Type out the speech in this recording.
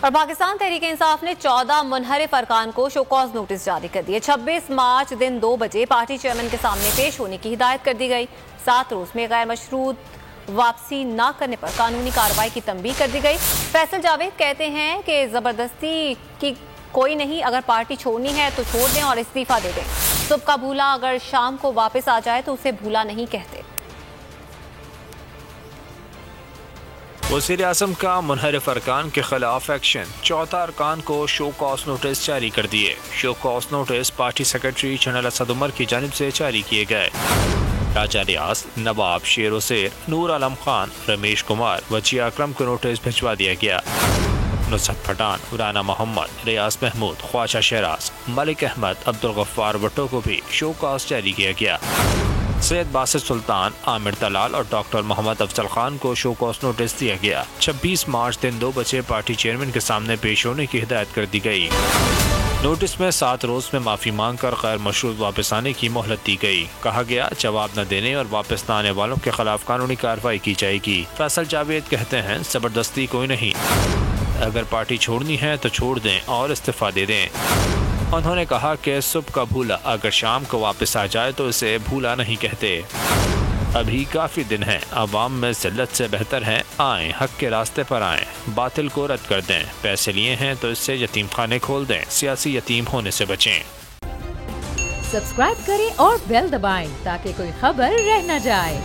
اور پاکستان تحریک انصاف نے 14 منحرف ارکان کو شو کاز نوٹس جاری کر دیے۔ 26 مارچ دن 2 بجے پارٹی چیئرمین کے سامنے پیش ہونے کی ہدایت کر دی گئی۔ 7 روز میں غیر مشروط واپسی نہ کرنے پر قانونی کارروائی کی تنبیہ کر دی گئی۔ فیصل جاوید کہتے ہیں کہ زبردستی کی کوئی نہیں، اگر پارٹی چھوڑنی ہے تو چھوڑ دیں اور استعفیٰ دے دیں۔ صبح کا بھولا اگر شام کو واپس آ جائے تو اسے بھولا نہیں کہتے۔ وزیر اعظم کا منحرف ارکان کے خلاف ایکشن، 14 ارکان کو شو کاز نوٹس جاری کر دیے۔ Show cause notice party secretary general Asad Umar کی جانب سے جاری کیے گئے۔ راجہ ریاض، نواب شیر وزیر، نور عالم خان، رمیش کمار، وجیہ اکرم کو نوٹس بھجوا دیا گیا۔ نصرت پٹھان، رانا محمد، ریاض محمود، خواجہ شہراز، ملک احمد، عبدالغفار بھٹو کو بھی شو کاز جاری کیا گیا۔ سید باسط سلطان، عامر طلال اور ڈاکٹر محمد افضل خان کو شو کاز نوٹس دیا گیا۔ 26 مارچ دن 2 بجے پارٹی چیئرمین کے سامنے پیش ہونے کی ہدایت کر دی گئی۔ نوٹس میں 7 روز میں معافی مانگ کر غیر مشروط واپس آنے کی مہلت دی گئی۔ کہا گیا جواب نہ دینے اور واپس نہ آنے والوں کے خلاف قانونی کارروائی کی جائے گی۔ فیصل جاوید کہتے ہیں زبردستی کوئی نہیں، اگر پارٹی چھوڑنی ہے تو چھوڑ دیں اور استعفیٰ دے دیں۔ انہوں نے کہا کہ صبح کا بھولا اگر شام کو واپس آ جائے تو اسے بھولا نہیں کہتے۔ ابھی کافی دن ہیں، عوام میں ذلت سے بہتر ہے آئیں، حق کے راستے پر آئیں، باطل کو رد کر دیں، پیسے لیے ہیں تو اس سے یتیم خانے کھول دیں، سیاسی یتیم ہونے سے بچیں۔ سبسکرائب کریں اور بیل دبائیں تاکہ کوئی خبر رہ نہ جائے۔